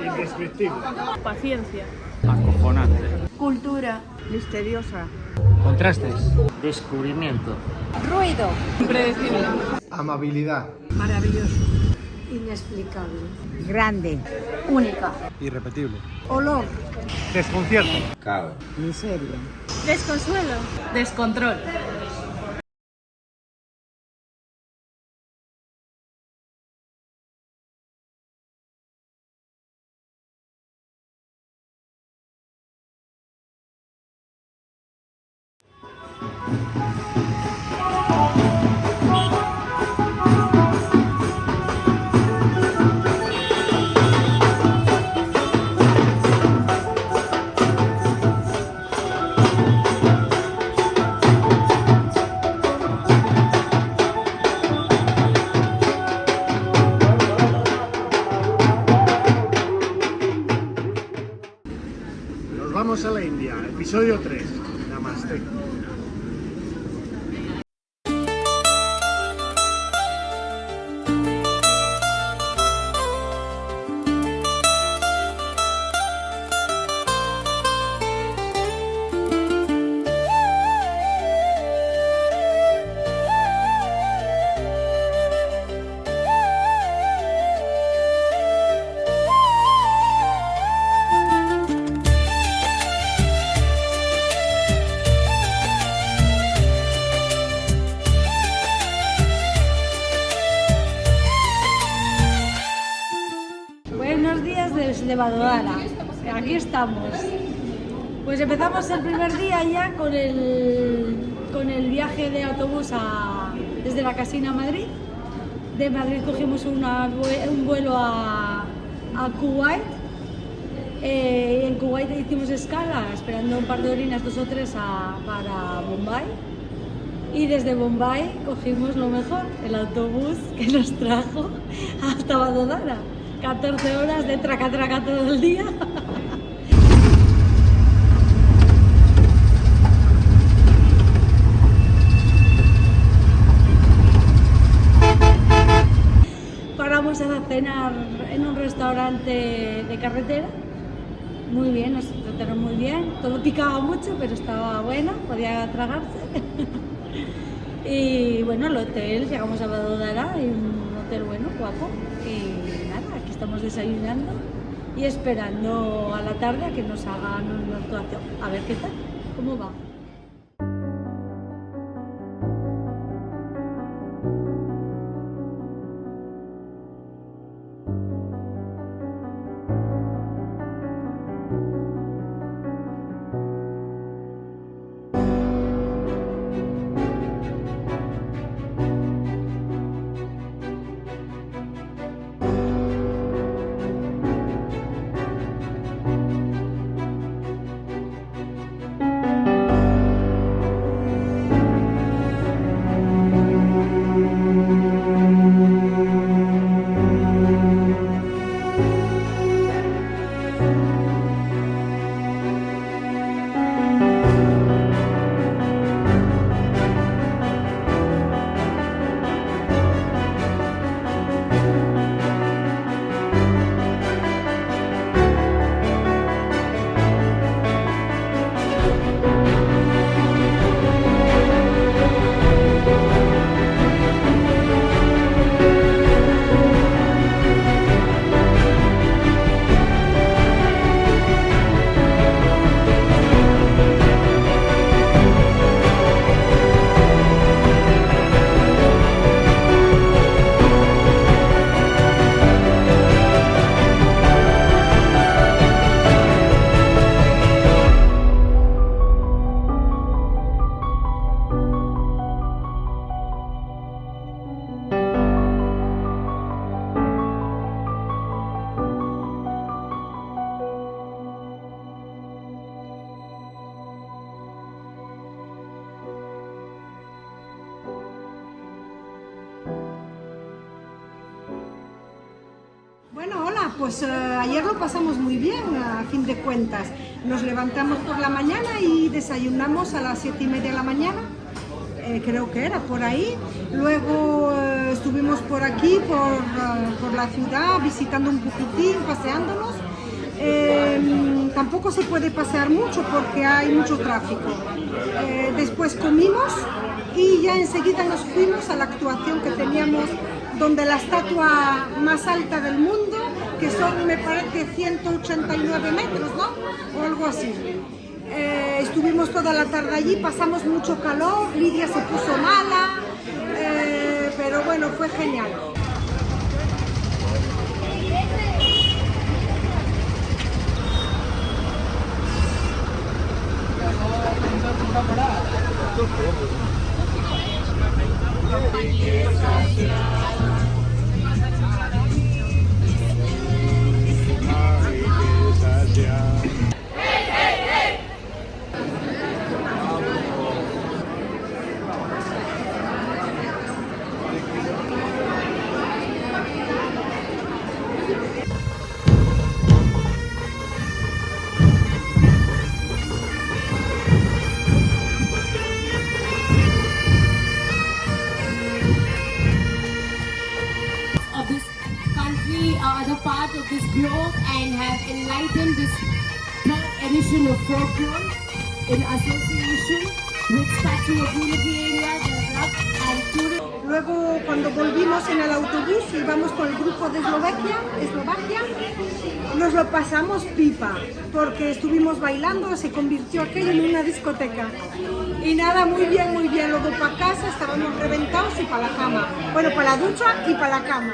Indescriptible. Paciencia. Acojonante. Cultura. Misteriosa. Contrastes. Descubrimiento. Ruido. Impredecible. Amabilidad. Maravilloso. Inexplicable. Grande. Única. Irrepetible. Olor. Desconcierto. Caos. Miseria. Desconsuelo. Descontrol. Nos vamos a la India, episodio 3. Namaste. Buenos días desde Vadodara. Aquí estamos. Pues empezamos el primer día ya con el viaje de autobús desde la Casina a Madrid. De Madrid cogimos un vuelo a Kuwait. En Kuwait hicimos escala, esperando un par de horinas, 2 o 3 para Bombay. Y desde Bombay cogimos lo mejor, el autobús que nos trajo hasta Vadodara. 14 horas de traca-traca todo el día. Paramos a cenar en un restaurante de carretera. Muy bien, nos trataron muy bien. Todo picaba mucho, pero estaba bueno, podía tragarse. Y bueno, el hotel, llegamos a Vadodara, y un hotel bueno, guapo. Y nada, aquí estamos desayunando y esperando a la tarde a que nos hagan una actuación. A ver qué tal, cómo va. Pues ayer lo pasamos muy bien, a fin de cuentas. Nos levantamos por la mañana y desayunamos a las 7:30 de la mañana, creo que era por ahí. Luego estuvimos por aquí, por la ciudad, visitando un poquitín, paseándonos. Tampoco se puede pasear mucho porque hay mucho tráfico. Después comimos y ya enseguida nos fuimos a la actuación que teníamos, donde la estatua más alta del mundo, que son, me parece, 189 metros, ¿no? O algo así. Estuvimos toda la tarde allí, pasamos mucho calor, Lidia se puso mala, pero bueno, fue genial. Of this country, other part of this globe, and have enlightened this third edition of folklore in association with Statue of Unity Area, developed and tourism. Luego, cuando volvimos en el autobús, íbamos con el grupo de Eslovaquia, nos lo pasamos pipa, porque estuvimos bailando, se convirtió aquello en una discoteca. Y nada, muy bien, luego para casa, estábamos reventados y para la cama. Bueno, para la ducha y para la cama.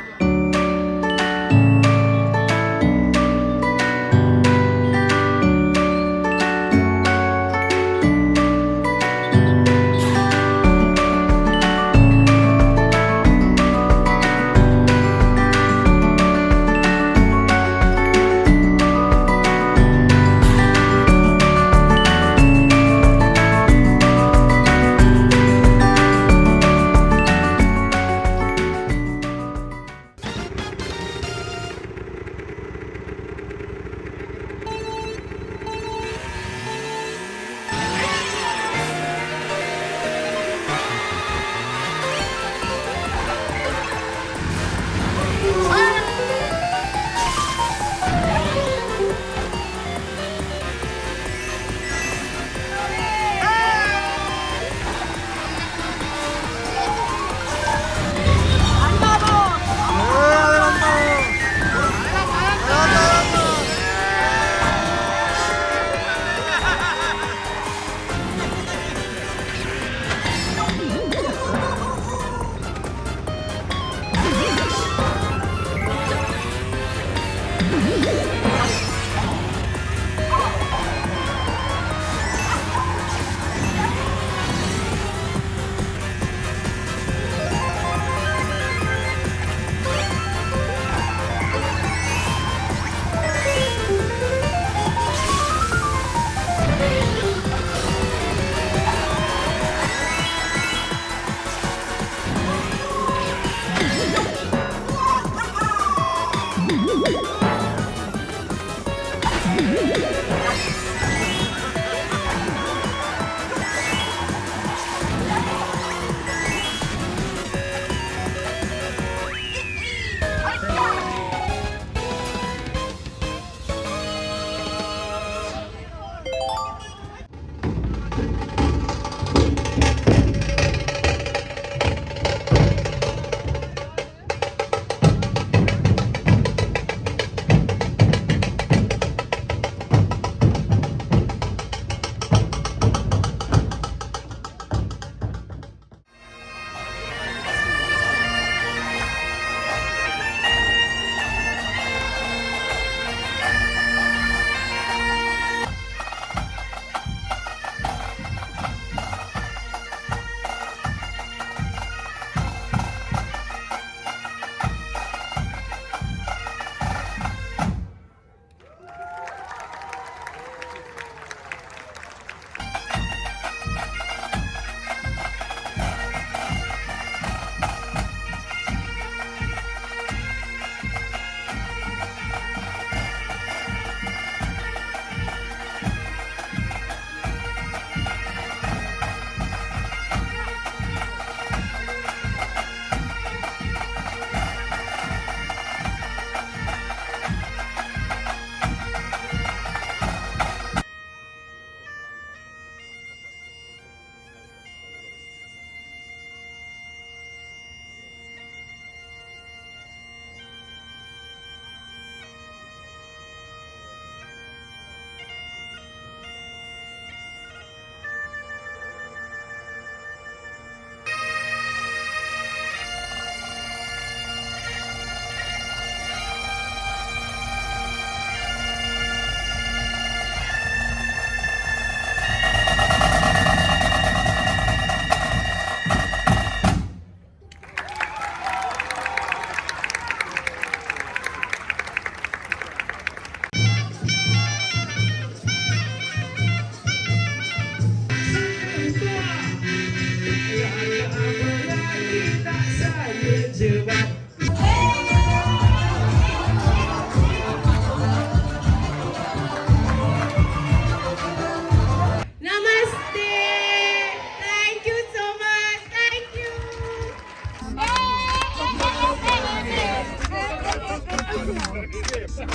La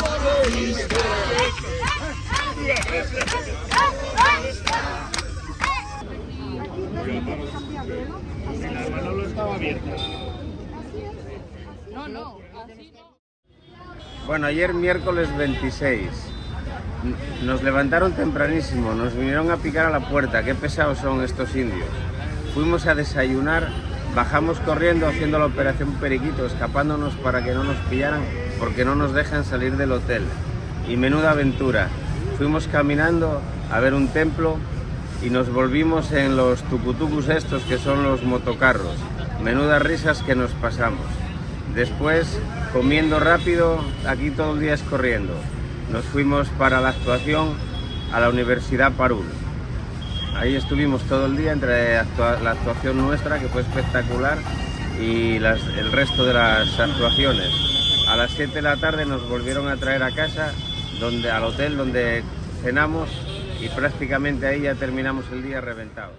mano estaba abierta. Bueno, ayer miércoles 26 nos levantaron tempranísimo, nos vinieron a picar a la puerta. Qué pesados son estos indios. Fuimos a desayunar, bajamos corriendo haciendo la operación Periquito, escapándonos para que no nos pillaran porque no nos dejan salir del hotel. Y menuda aventura. Fuimos caminando a ver un templo y nos volvimos en los tucutucus estos que son los motocarros. Menudas risas que nos pasamos. Después, comiendo rápido, aquí todo el día es corriendo. Nos fuimos para la actuación a la Universidad Parul. Ahí estuvimos todo el día entre la actuación nuestra, que fue espectacular, y el resto de las actuaciones. A las 7 de la tarde nos volvieron a traer a casa, al hotel donde cenamos, y prácticamente ahí ya terminamos el día reventados.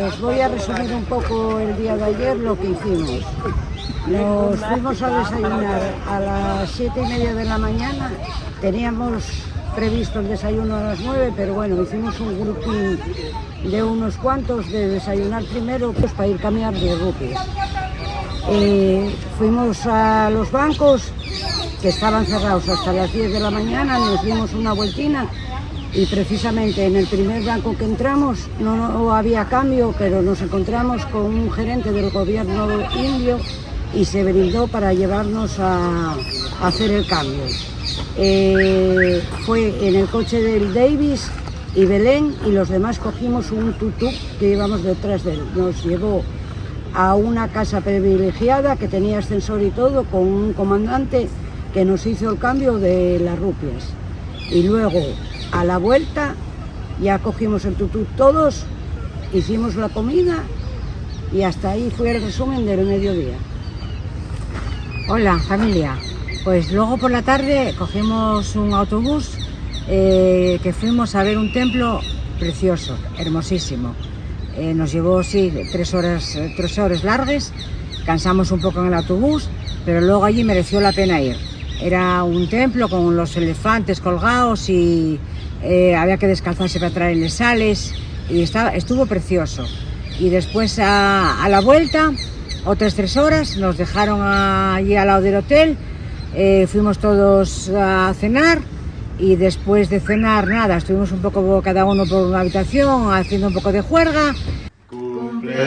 Os voy a resumir un poco el día de ayer lo que hicimos. Nos fuimos a desayunar a las 7:30 de la mañana. Teníamos previsto el desayuno a las 9, pero bueno, hicimos un grupín de unos cuantos de desayunar primero pues, para ir a cambiar de rupias. Fuimos a los bancos que estaban cerrados hasta las 10 de la mañana, nos dimos una vueltina. Y precisamente en el primer banco que entramos no había cambio, pero nos encontramos con un gerente del gobierno indio y se brindó para llevarnos a hacer el cambio. Fue en el coche del Davis y Belén y los demás cogimos un tutú que íbamos detrás de él. Nos llevó a una casa privilegiada que tenía ascensor y todo, con un comandante que nos hizo el cambio de las rupias. Y luego, a la vuelta, ya cogimos el tutú todos, hicimos la comida y hasta ahí fue el resumen del mediodía. Hola familia, pues luego por la tarde cogimos un autobús que fuimos a ver un templo precioso, hermosísimo. Nos llevó sí 3 horas largas, cansamos un poco en el autobús, pero luego allí mereció la pena ir. Era un templo con los elefantes colgados y había que descalzarse para entrar en las sales y estuvo precioso. Y después a la vuelta, otras 3 horas, nos dejaron allí al lado del hotel, fuimos todos a cenar y después de cenar nada, estuvimos un poco cada uno por una habitación haciendo un poco de juerga. Cumpleaños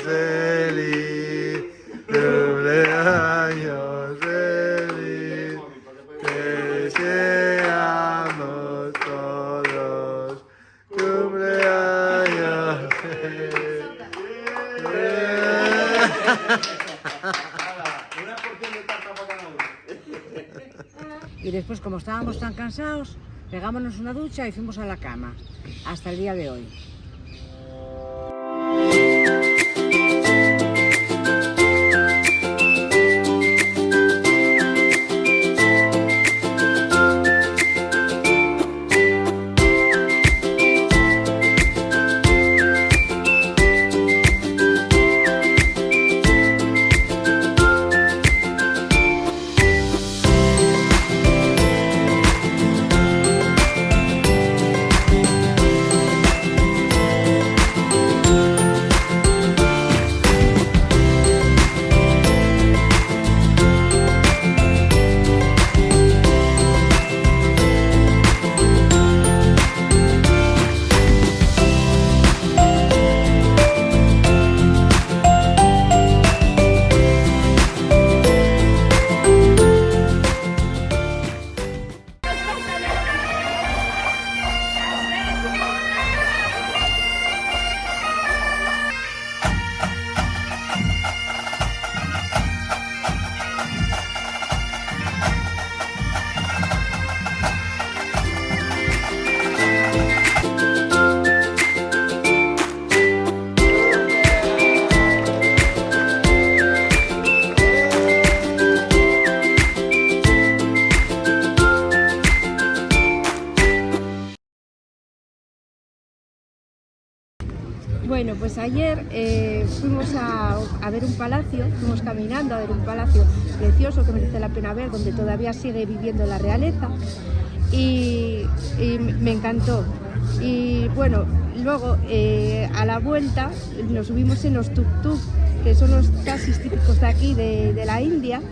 feliz, cumpleaños feliz, que seamos todos cumpleaños feliz. Y después, como estábamos tan cansados, pegámonos una ducha y fuimos a la cama, hasta el día de hoy. Bueno, pues ayer fuimos a ver un palacio, fuimos caminando a ver un palacio precioso que merece la pena ver, donde todavía sigue viviendo la realeza y me encantó. Y bueno, luego a la vuelta nos subimos en los tuk-tuk, que son los taxis típicos de aquí, de la India.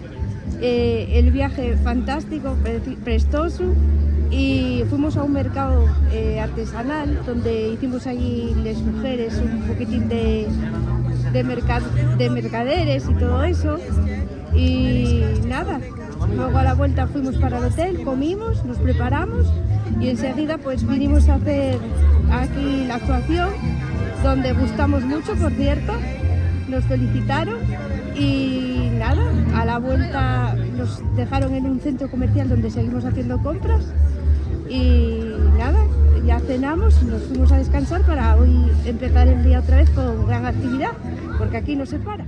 El viaje fantástico, prestoso, y fuimos a un mercado artesanal donde hicimos allí las mujeres un poquitín de mercaderes y todo eso, y nada, luego a la vuelta fuimos para el hotel, comimos, nos preparamos y enseguida pues vinimos a hacer aquí la actuación, donde gustamos mucho, por cierto, nos felicitaron. Y nada, a la vuelta nos dejaron en un centro comercial donde seguimos haciendo compras y nada, ya cenamos y nos fuimos a descansar para hoy empezar el día otra vez con gran actividad, porque aquí no se para.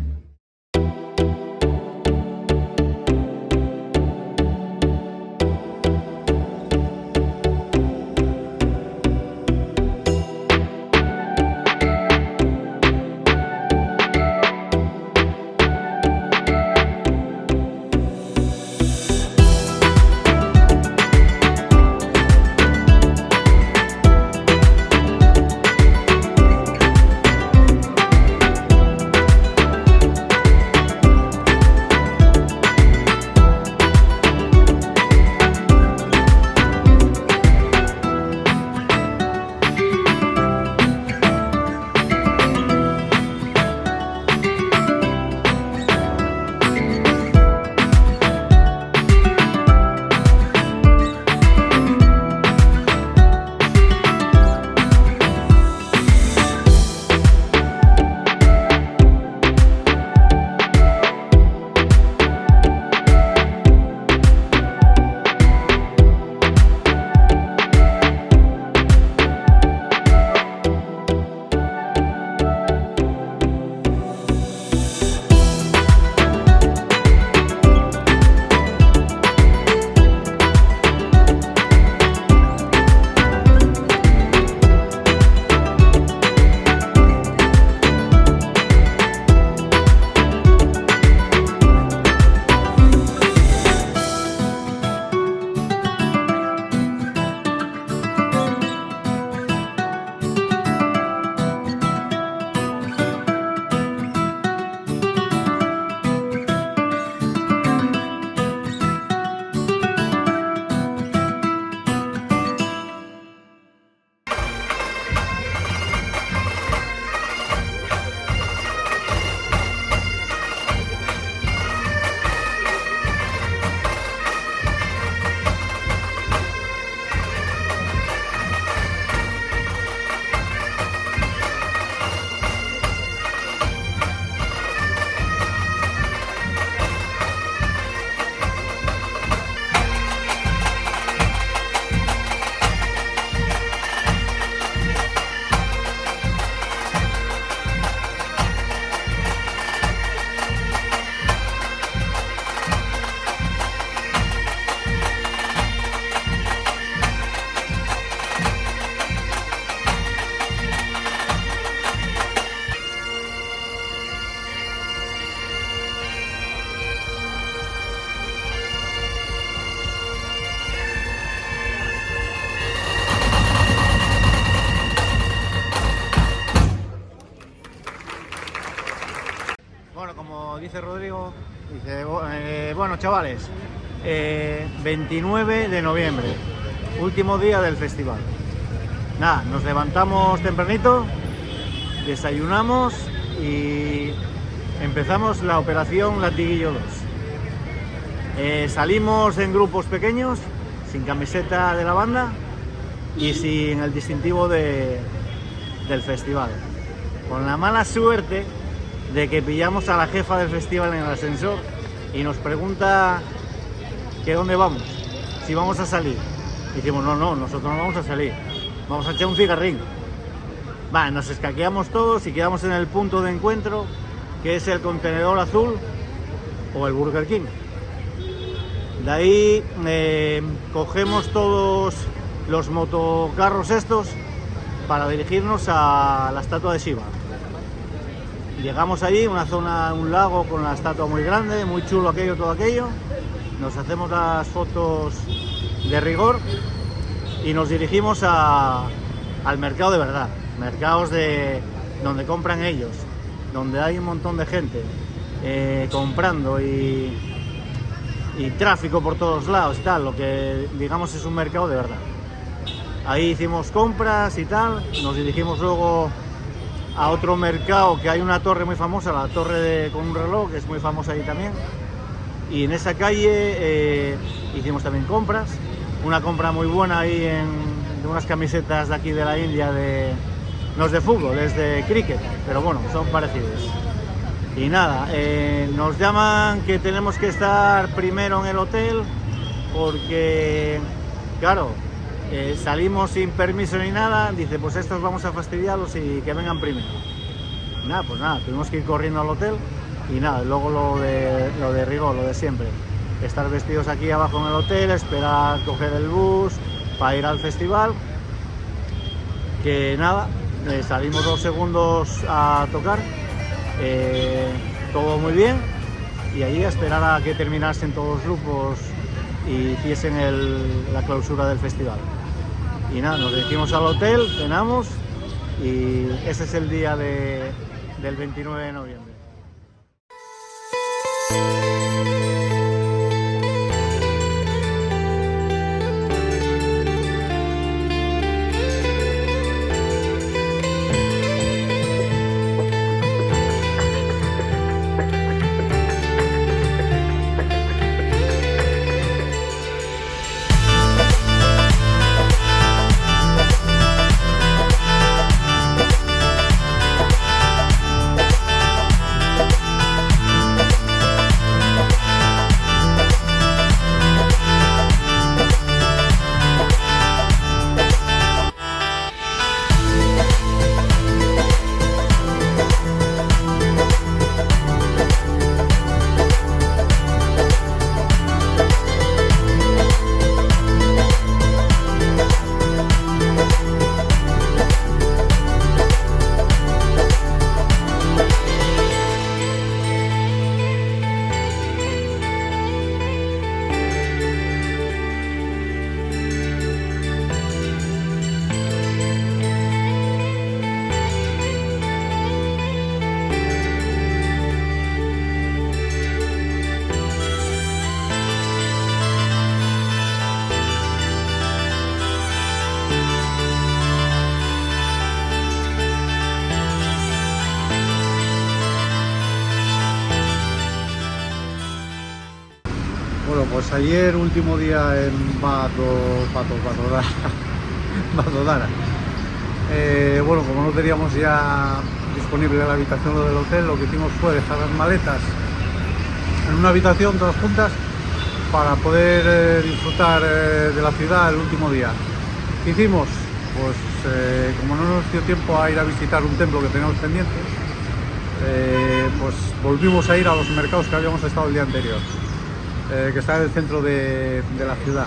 Dice Rodrigo, dice, bueno chavales, 29 de noviembre, último día del festival. Nada, nos levantamos tempranito, desayunamos y empezamos la operación Latiguillo 2. Salimos en grupos pequeños, sin camiseta de la banda y sin el distintivo del festival. Con la mala suerte de que pillamos a la jefa del festival en el ascensor y nos pregunta que dónde vamos, si vamos a salir. Y decimos, no, nosotros no vamos a salir, vamos a echar un cigarrín. Va, nos escaqueamos todos y quedamos en el punto de encuentro, que es el Contenedor Azul o el Burger King. De ahí cogemos todos los motocarros estos para dirigirnos a la estatua de Shiva. llegamos allí, una zona, un lago con la estatua muy grande, muy chulo aquello, todo aquello. Nos hacemos las fotos de rigor y nos dirigimos al mercado de verdad, mercados donde compran ellos, donde hay un montón de gente comprando y tráfico por todos lados y tal, lo que digamos es un mercado de verdad. Ahí hicimos compras y tal, nos dirigimos luego a otro mercado que hay una torre muy famosa, la torre con un reloj, que es muy famosa ahí también. Y en esa calle hicimos también compras, una compra muy buena ahí de unas camisetas de aquí de la India, no es de fútbol, es de cricket, pero bueno, son parecidos. Y nada, nos llaman que tenemos que estar primero en el hotel porque, claro, salimos sin permiso ni nada, dice pues estos vamos a fastidiarlos y que vengan primero. Nada, pues nada, tuvimos que ir corriendo al hotel y nada, luego lo de rigor, lo de siempre. Estar vestidos aquí abajo en el hotel, esperar coger el bus para ir al festival. Que nada, salimos 2 segundos a tocar, todo muy bien, y allí a esperar a que terminasen todos los grupos y hiciesen la clausura del festival. Y nada, nos dirigimos al hotel, cenamos y ese es el día del 29 de noviembre. Bueno, pues ayer, último día en Vadodara. Bueno, como no teníamos ya disponible la habitación del hotel, lo que hicimos fue dejar las maletas en una habitación todas juntas para poder disfrutar de la ciudad el último día. ¿Qué hicimos? Pues como no nos dio tiempo a ir a visitar un templo que teníamos pendiente, pues volvimos a ir a los mercados que habíamos estado el día anterior, que está en el centro de la ciudad,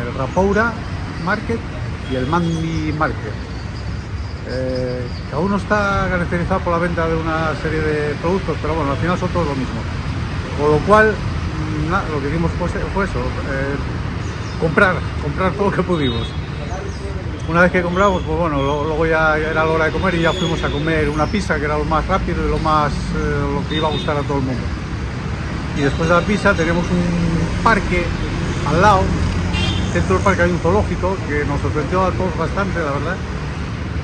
el Rapoura Market y el Mandi Market. Cada uno está caracterizado por la venta de una serie de productos, pero bueno, al final son todos lo mismo. Con lo cual, nada, lo que hicimos fue eso, comprar todo lo que pudimos. Una vez que compramos, pues bueno, luego ya era la hora de comer y ya fuimos a comer una pizza, que era lo más rápido y lo que iba a gustar a todo el mundo. Y después de la pizza tenemos un parque al lado, dentro del parque hay un zoológico que nos sorprendió a todos bastante, la verdad,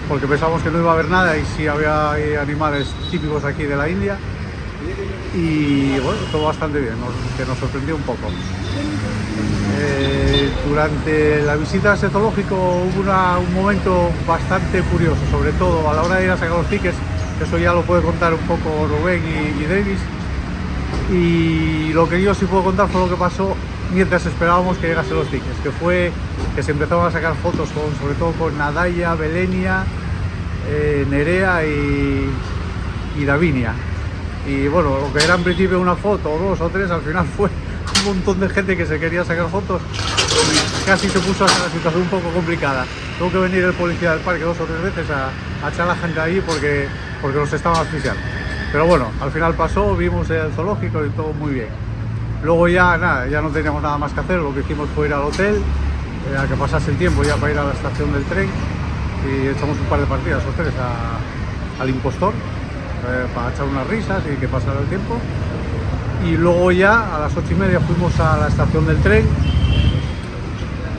porque pensábamos que no iba a haber nada y sí había animales típicos aquí de la India. Y bueno, todo bastante bien, que nos sorprendió un poco. Durante la visita a ese zoológico hubo un momento bastante curioso, sobre todo a la hora de ir a sacar los tickets. Eso ya lo puede contar un poco Rubén y Davis. Y lo que yo sí puedo contar fue lo que pasó mientras esperábamos que llegasen los tickets, que fue que se empezaron a sacar fotos sobre todo con Nadaya, Belenia, Nerea y Davinia. Y bueno, lo que era en principio una foto o 2 o 3, al final fue un montón de gente que se quería sacar fotos y casi se puso hasta la situación un poco complicada. Tuvo que venir el policía del parque 2 o 3 veces a echar a la gente ahí porque los estaban asfixiando. Pero bueno, al final pasó, vimos el zoológico y todo muy bien. Luego ya nada, ya no teníamos nada más que hacer, lo que hicimos fue ir al hotel, a que pasase el tiempo ya para ir a la estación del tren y echamos un par de partidas o tres al impostor para echar unas risas y que pasara el tiempo. Y luego ya a las 8:30 fuimos a la estación del tren,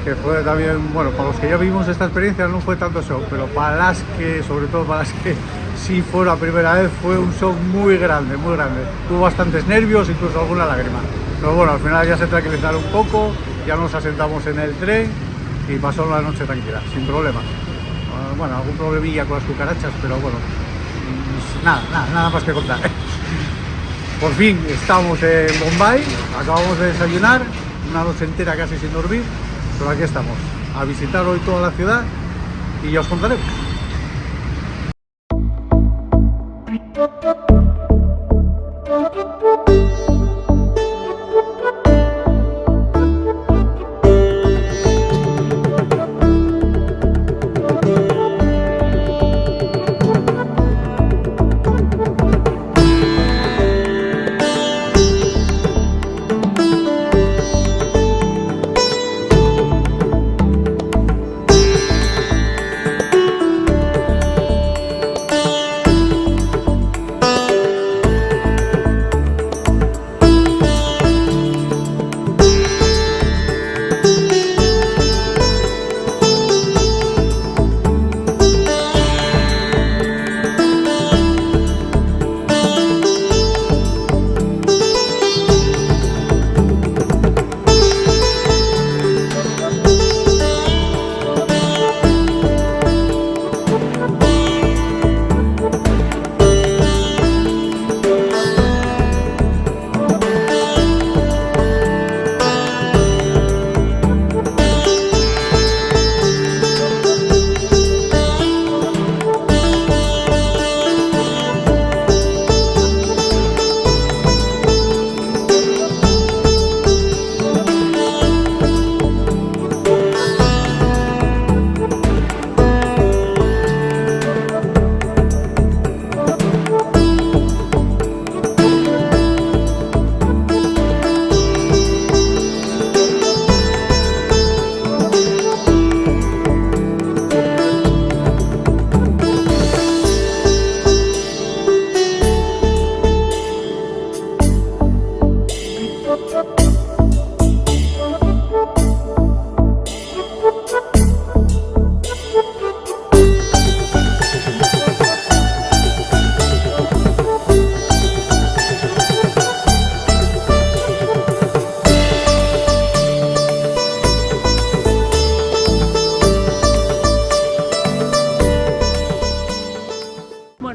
que fue también, bueno, para los que ya vivimos esta experiencia no fue tanto show, pero para las que, sobre todo para las que sí fue la primera vez, fue un show muy grande, muy grande. Tuvo bastantes nervios, incluso alguna lágrima. Pero bueno, al final ya se tranquilizaron un poco, ya nos asentamos en el tren y pasó la noche tranquila, sin problema. Bueno, algún problemilla con las cucarachas, pero bueno, nada más que contar. Por fin estamos en Bombay, acabamos de desayunar, una noche entera casi sin dormir, pero aquí estamos, a visitar hoy toda la ciudad y ya os contaremos.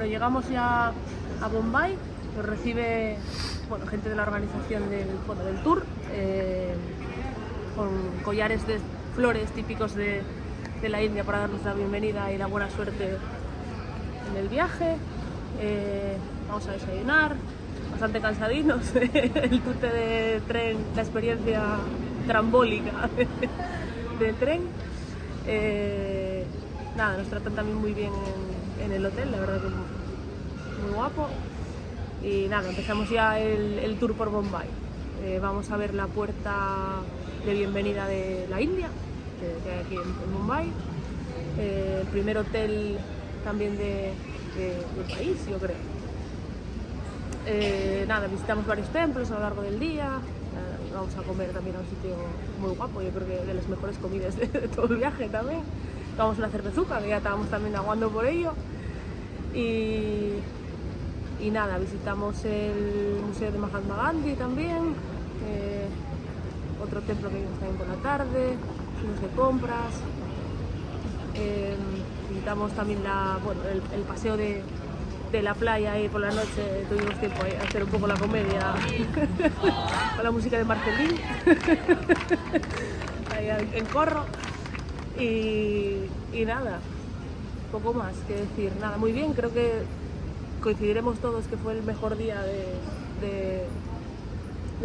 Llegamos ya a Bombay, nos recibe gente de la organización del tour, con collares de flores típicos de la India para darnos la bienvenida y la buena suerte en el viaje. Vamos a desayunar, bastante cansadinos, el tute de tren, la experiencia trambólica de tren. Nos tratan también muy bien en el hotel, la verdad que muy guapo. Y empezamos ya el tour por Bombay. Vamos a ver la puerta de bienvenida de la India, que hay aquí en Bombay. El primer hotel también del país, yo creo. Visitamos varios templos a lo largo del día. Vamos a comer también a un sitio muy guapo, yo creo que de las mejores comidas de todo el viaje también. Tomamos una cervezuca, que ya estábamos también aguando por ello. Y visitamos el Museo de Mahatma Gandhi también, otro templo que vimos también por la tarde, fuimos de compras, visitamos también el paseo de la playa y por la noche tuvimos tiempo a hacer un poco la comedia con la música de Marcelín ahí en corro y poco más que decir, muy bien, creo que coincidiremos todos que fue el mejor día de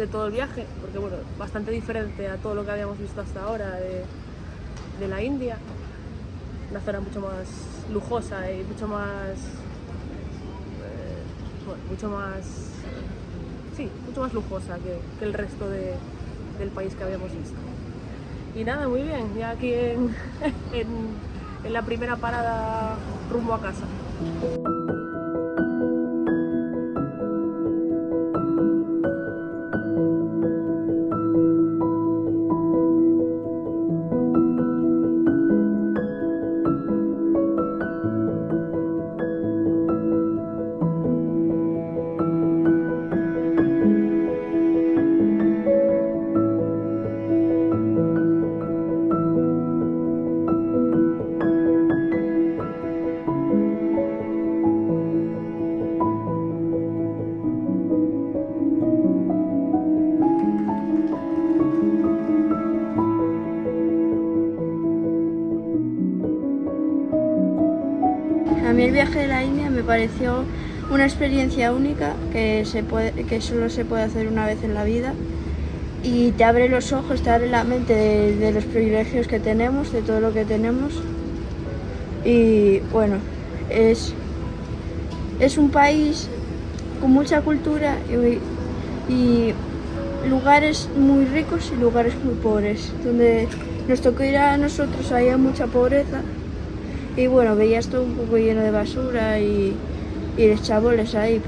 todo el viaje, porque bastante diferente a todo lo que habíamos visto hasta ahora de la India, una zona mucho más lujosa y mucho más bueno, mucho más lujosa que el resto del país que habíamos visto. Y nada, muy bien, ya aquí en la primera parada rumbo a casa. A mí el viaje de la India me pareció una experiencia única que solo se puede hacer una vez en la vida y te abre los ojos, te abre la mente de los privilegios que tenemos, de todo lo que tenemos. Y bueno, es un país con mucha cultura y lugares muy ricos y lugares muy pobres. Donde nos tocó ir a nosotros había mucha pobreza. Y bueno, veías todo un poco lleno de basura y los chaboles ahí,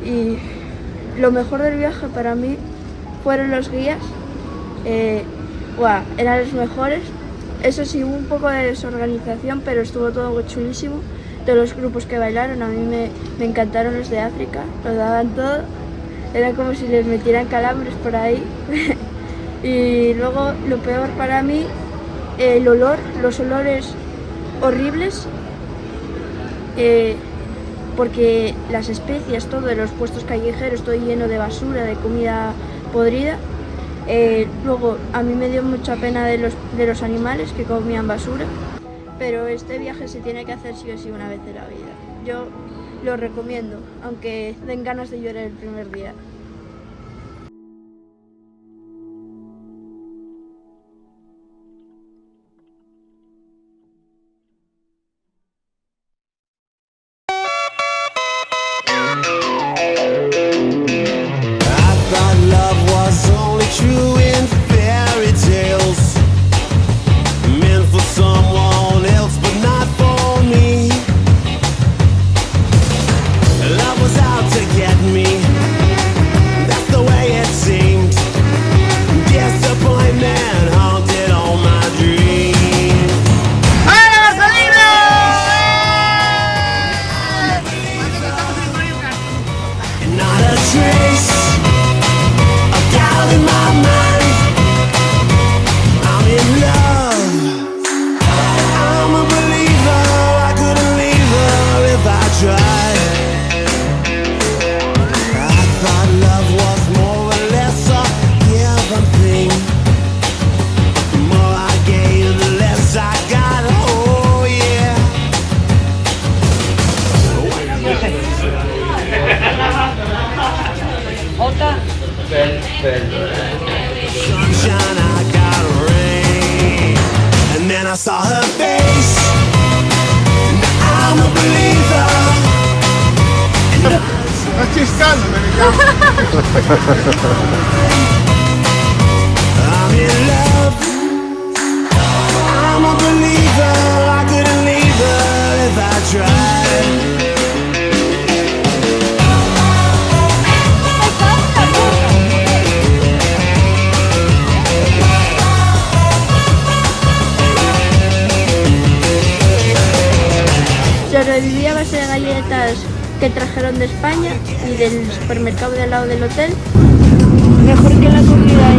y lo mejor del viaje para mí fueron los guías, eran los mejores. Eso sí, hubo un poco de desorganización, pero estuvo todo chulísimo. Todos los grupos que bailaron, a mí me encantaron los de África, lo daban todo, era como si les metieran calambres por ahí. Y luego lo peor para mí, los olores horribles, porque las especias, todo de los puestos callejeros, todo lleno de basura, de comida podrida. Luego a mí me dio mucha pena de los animales que comían basura, pero este viaje se tiene que hacer sí o sí una vez en la vida. Yo lo recomiendo, aunque den ganas de llorar el primer día. I saw her face. Now I'm a believer. Estás chiscando, I'm in love. I'm a believer. I couldn't leave her if I tried. Sobreviví a base de galletas que trajeron de España y del supermercado de al lado del hotel. Mejor que la comida